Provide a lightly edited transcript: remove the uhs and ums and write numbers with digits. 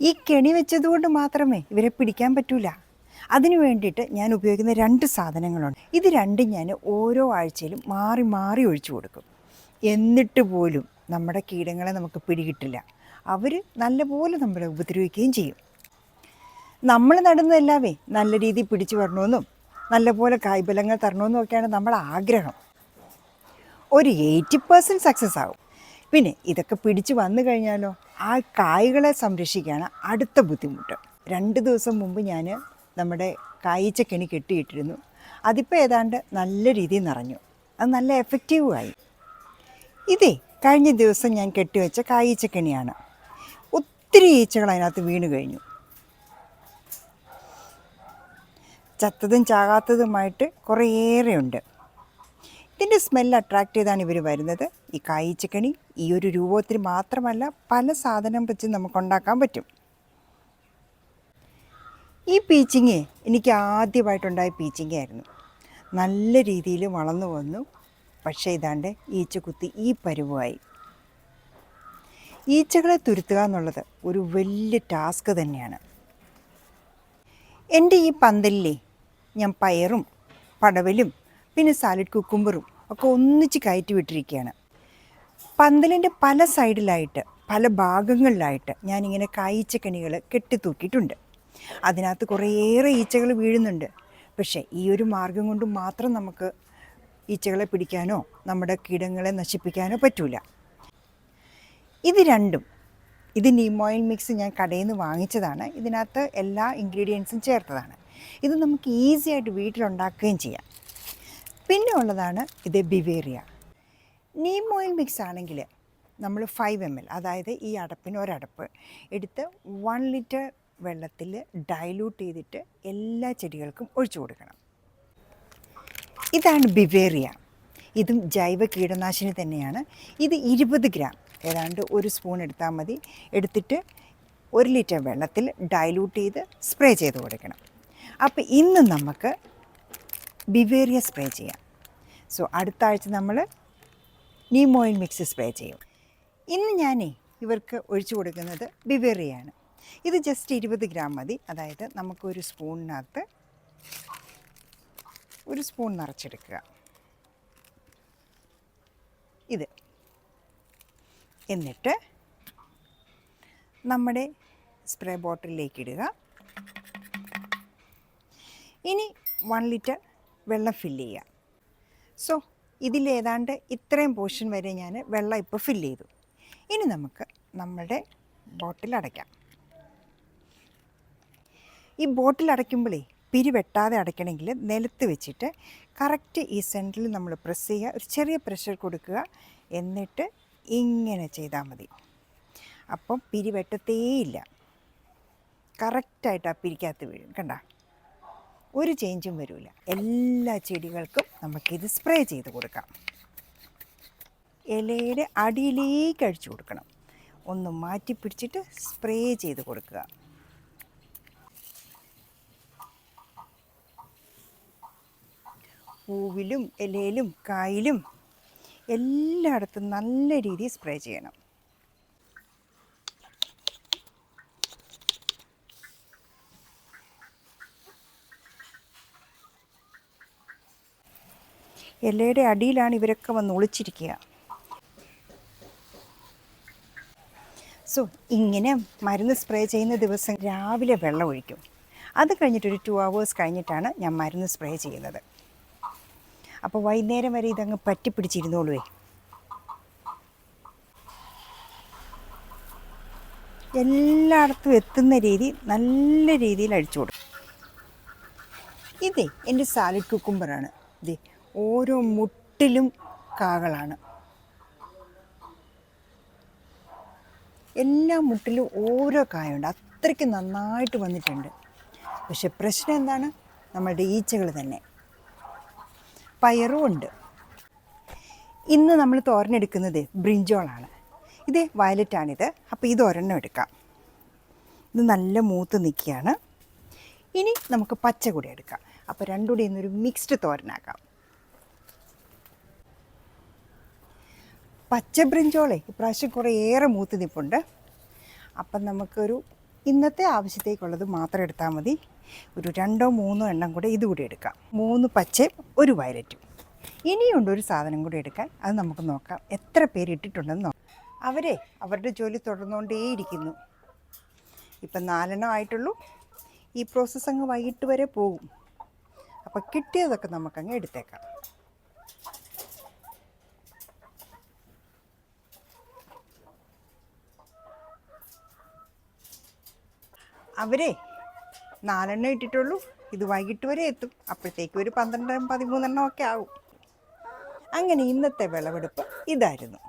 ഈ കെണി വെച്ചതുകൊണ്ട് മാത്രമേ ഇവരെ പിടിക്കാൻ പറ്റൂല. അതിനു വേണ്ടിയിട്ട് ഞാൻ ഉപയോഗിക്കുന്ന 2 സാധനങ്ങളുണ്ട്. ഇത് രണ്ടും ഞാൻ ഓരോ ആഴ്ചയിലും മാറി മാറി ഒഴിച്ചു കൊടുക്കും. എന്നിട്ട് പോലും നമ്മുടെ കീടങ്ങളെ നമുക്ക് പിടികിട്ടില്ല. അവർ നല്ലപോലെ നമ്മളെ ഉപദ്രവിക്കുകയും ചെയ്യും. നമ്മൾ നടുന്നതെല്ലാവേ നല്ല രീതിയിൽ പിടിച്ചു വരണമെന്നും നല്ലപോലെ കായ്ഫലങ്ങൾ തരണമെന്നും ഒക്കെയാണ് നമ്മുടെ ആഗ്രഹം. ഒരു 80% സക്സസ് ആകും. പിന്നെ ഇതൊക്കെ പിടിച്ച് വന്നു കഴിഞ്ഞാലോ ആ കായ്കളെ സംരക്ഷിക്കുകയാണ് അടുത്ത ബുദ്ധിമുട്ട്. 2 ദിവസം മുമ്പ് ഞാൻ നമ്മുടെ കായ്ച്ചക്കെണി കെട്ടിയിട്ടിരുന്നു. അതിപ്പോൾ ഏതാണ്ട് നല്ല രീതിയിൽ നിറഞ്ഞു. അത് നല്ല എഫക്റ്റീവുമായി. ഇതേ കഴിഞ്ഞ ദിവസം ഞാൻ കെട്ടിവെച്ച കായ്ച്ചക്കെണിയാണ്. ഒത്തിരി ഈച്ചകൾ അതിനകത്ത് വീണ് കഴിഞ്ഞു. ചത്തതും ചാകാത്തതുമായിട്ട് കുറേയേറെ ഉണ്ട്. ഇതിൻ്റെ സ്മെല്ല് അട്രാക്റ്റ് ചെയ്താണ് ഇവർ വരുന്നത്. ഈ കായ്ച്ചക്കണി ഈ ഒരു രൂപത്തിൽ മാത്രമല്ല പല സാധനം വെച്ച് നമുക്കുണ്ടാക്കാൻ പറ്റും. ഈ പീച്ചിങ്ങ എനിക്ക് ആദ്യമായിട്ടുണ്ടായ പീച്ചിങ്ങയായിരുന്നു. നല്ല രീതിയിൽ വളർന്നു വന്നു. പക്ഷേ ഇതാണ്ട് ഈച്ച കുത്തി ഈ പരുവമായി. ഈച്ചകളെ തുരുത്തുക എന്നുള്ളത് ഒരു വലിയ ടാസ്ക് തന്നെയാണ്. എൻ്റെ ഈ പന്തലിലെ ഞാൻ പയറും പടവലും പിന്നെ സാലഡ് കുക്കുംബറും ഒക്കെ ഒന്നിച്ച് കയറ്റി വിട്ടിരിക്കുകയാണ്. പന്തലിൻ്റെ പല സൈഡിലായിട്ട് പല ഭാഗങ്ങളിലായിട്ട് ഞാനിങ്ങനെ കായ്ച്ചക്കണികൾ കെട്ടിത്തൂക്കിയിട്ടുണ്ട്. അതിനകത്ത് കുറേയേറെ ഈച്ചകൾ വീഴുന്നുണ്ട്. പക്ഷേ ഈ ഒരു മാർഗം കൊണ്ട് മാത്രം നമുക്ക് ഈച്ചകളെ പിടിക്കാനോ നമ്മുടെ കീടങ്ങളെ നശിപ്പിക്കാനോ പറ്റൂല. ഇത് രണ്ടും, ഇത് നീം ഓയിൽ മിക്സ് ഞാൻ കടയിൽ നിന്ന് വാങ്ങിച്ചതാണ്. ഇതിനകത്ത് എല്ലാ ഇൻഗ്രീഡിയൻസും ചേർത്തതാണ്. ഇത് നമുക്ക് ഈസി ആയിട്ട് വീട്ടിലുണ്ടാക്കുകയും ചെയ്യാം. പിന്നെ ഉള്ളതാണ് ഇത് ബിവേറിയ. നീം ഓയിൽ മിക്സ് ആണെങ്കിൽ നമ്മൾ 5 ml, അതായത് ഈ അടപ്പിന് ഒരടപ്പ് എടുത്ത് 1 ലിറ്റർ വെള്ളത്തിൽ ഡൈല്യൂട്ട് ചെയ്തിട്ട് എല്ലാ ചെടികൾക്കും ഒഴിച്ചു കൊടുക്കണം. ഇതാണ് ബിവേറിയ. ഇതും ജൈവ കീടനാശിനി തന്നെയാണ്. ഇത് 20 ഗ്രാം, ഏതാണ്ട് 1 സ്പൂൺ എടുത്താൽ മതി. എടുത്തിട്ട് 1 ലിറ്റർ വെള്ളത്തിൽ ഡൈല്യൂട്ട് ചെയ്ത് സ്പ്രേ ചെയ്ത് കൊടുക്കണം. അപ്പോൾ ഇന്ന് നമുക്ക് ബിവേറിയ സ്പ്രേ ചെയ്യാം. സോ അടുത്ത ആഴ്ച നമ്മൾ നീം ഓയിൽ മിക്സ് സ്പ്രേ ചെയ്യും. ഇന്ന് ഞാനേ ഇവർക്ക് ഒഴിച്ചു കൊടുക്കുന്നത് ബിവേറിയാണ്. ഇത് ജസ്റ്റ് 20 ഗ്രാം മതി. അതായത് നമുക്കൊരു സ്പൂണിനകത്ത് 1 സ്പൂൺ നിറച്ചെടുക്കുക. ഇത് എന്നിട്ട് നമ്മുടെ സ്പ്രേ ബോട്ടിലേക്ക് ഇടുക. ഇനി 1 ലിറ്റർ വെള്ളം ഫില്ല് ചെയ്യുക. സോ ഇതിലേതാണ്ട് ഇത്രയും പോർഷൻ വരെ ഞാൻ വെള്ളം ഇപ്പോൾ ഫില്ല് ചെയ്തു. ഇനി നമുക്ക് നമ്മുടെ ബോട്ടിൽ അടയ്ക്കാം. ഈ ബോട്ടിൽ അടയ്ക്കുമ്പോഴേ പിരിവെട്ടാതെ അടയ്ക്കണമെങ്കിൽ നിലത്ത് വെച്ചിട്ട് കറക്റ്റ് ഈ സെൻറ്ററിൽ നമ്മൾ പ്രസ് ചെയ്യുക. ഒരു ചെറിയ പ്രഷർ കൊടുക്കുക. എന്നിട്ട് ഇങ്ങനെ ചെയ്താൽ മതി. അപ്പം പിരിവെട്ടത്തേയില്ല. കറക്റ്റായിട്ട് ആ പിരിക്കകത്ത് വീഴും. കണ്ട, ഒരു ചേഞ്ചും വരില്ല. എല്ലാ ചെടികൾക്കും നമുക്കിത് സ്പ്രേ ചെയ്ത് കൊടുക്കാം. ഇലയുടെ അടിയിലേക്ക് അഴിച്ചു കൊടുക്കണം. ഒന്ന് മാറ്റി പിടിച്ചിട്ട് സ്പ്രേ ചെയ്ത് കൊടുക്കുക. പൂവിലും ഇലയിലും കായിലും എല്ലായിടത്തും നല്ല രീതിയിൽ സ്പ്രേ ചെയ്യണം. ഇലയുടെ അടിയിലാണ് ഇവരൊക്കെ വന്ന് ഒളിച്ചിരിക്കുക. സോ ഇങ്ങനെ മരുന്ന് സ്പ്രേ ചെയ്യുന്ന ദിവസം രാവിലെ വെള്ളം ഒഴിക്കും. അത് കഴിഞ്ഞിട്ടൊരു 2 hours കഴിഞ്ഞിട്ടാണ് ഞാൻ മരുന്ന് സ്പ്രേ ചെയ്യുന്നത്. അപ്പോൾ വൈകുന്നേരം വരെ ഇതങ്ങ് പറ്റിപ്പിടിച്ചിരുന്നോളുവേ. എല്ലായിടത്തും എത്തുന്ന രീതി നല്ല രീതിയിൽ അഴിച്ചു കൊടുക്കും. ഇതേ എൻ്റെ സാലഡ് കുക്കുംബറാണ്. ഇതേ ഓരോ മുട്ടിലും കാകളാണ്. എല്ലാ മുട്ടിലും ഓരോ കായുണ്ട്. അത്രയ്ക്ക് നന്നായിട്ട് വന്നിട്ടുണ്ട്. പക്ഷെ പ്രശ്നം എന്താണ്? നമ്മളുടെ ഈച്ചകൾ തന്നെ. പയറും ഉണ്ട്. ഇന്ന് നമ്മൾ തോരനെടുക്കുന്നത് ബ്രിഞ്ചോളാണ്. ഇതേ വയലറ്റാണിത്. അപ്പോൾ ഇത് ഒരെണ്ണം എടുക്കാം. ഇത് നല്ല മൂത്ത് നിൽക്കുകയാണ്. ഇനി നമുക്ക് പച്ച കൂടി എടുക്കാം. അപ്പോൾ രണ്ടും കൂടി ഇന്നൊരു മിക്സ്ഡ് തോരനാക്കാം. പച്ച ബ്രിഞ്ചോളെ ഇപ്രാവശ്യം കുറേയേറെ മൂത്ത് നിൽപ്പുണ്ട്. അപ്പം നമുക്കൊരു ഇന്നത്തെ ആവശ്യത്തേക്കുള്ളത് മാത്രം എടുത്താൽ മതി. ഒരു 2-3 എണ്ണം കൂടെ ഇതുകൂടി എടുക്കാം. 3 പച്ചയും 1 വയലറ്റും. ഇനിയുണ്ട് ഒരു സാധനം കൂടി എടുക്കാൻ. അത് നമുക്ക് നോക്കാം എത്ര പേര് ഇട്ടിട്ടുണ്ടെന്ന് നോക്കാം. അവരുടെ ജോലി തുടർന്നുകൊണ്ടേയിരിക്കുന്നു. ഇപ്പം 4 എണ്ണം ആയിട്ടുള്ളൂ. ഈ പ്രോസസ്സ് അങ്ങ് വൈകിട്ട് വരെ പോകും. അപ്പോൾ കിട്ടിയതൊക്കെ നമുക്കങ്ങ് എടുത്തേക്കാം. അവരെ 4 എണ്ണം ഇട്ടിട്ടുള്ളൂ. ഇത് വൈകിട്ട് വരെ എത്തും. അപ്പോഴത്തേക്കും ഒരു 12-13 എണ്ണം ഒക്കെ ആവും. അങ്ങനെ ഇന്നത്തെ വിളവെടുപ്പ് ഇതായിരുന്നു.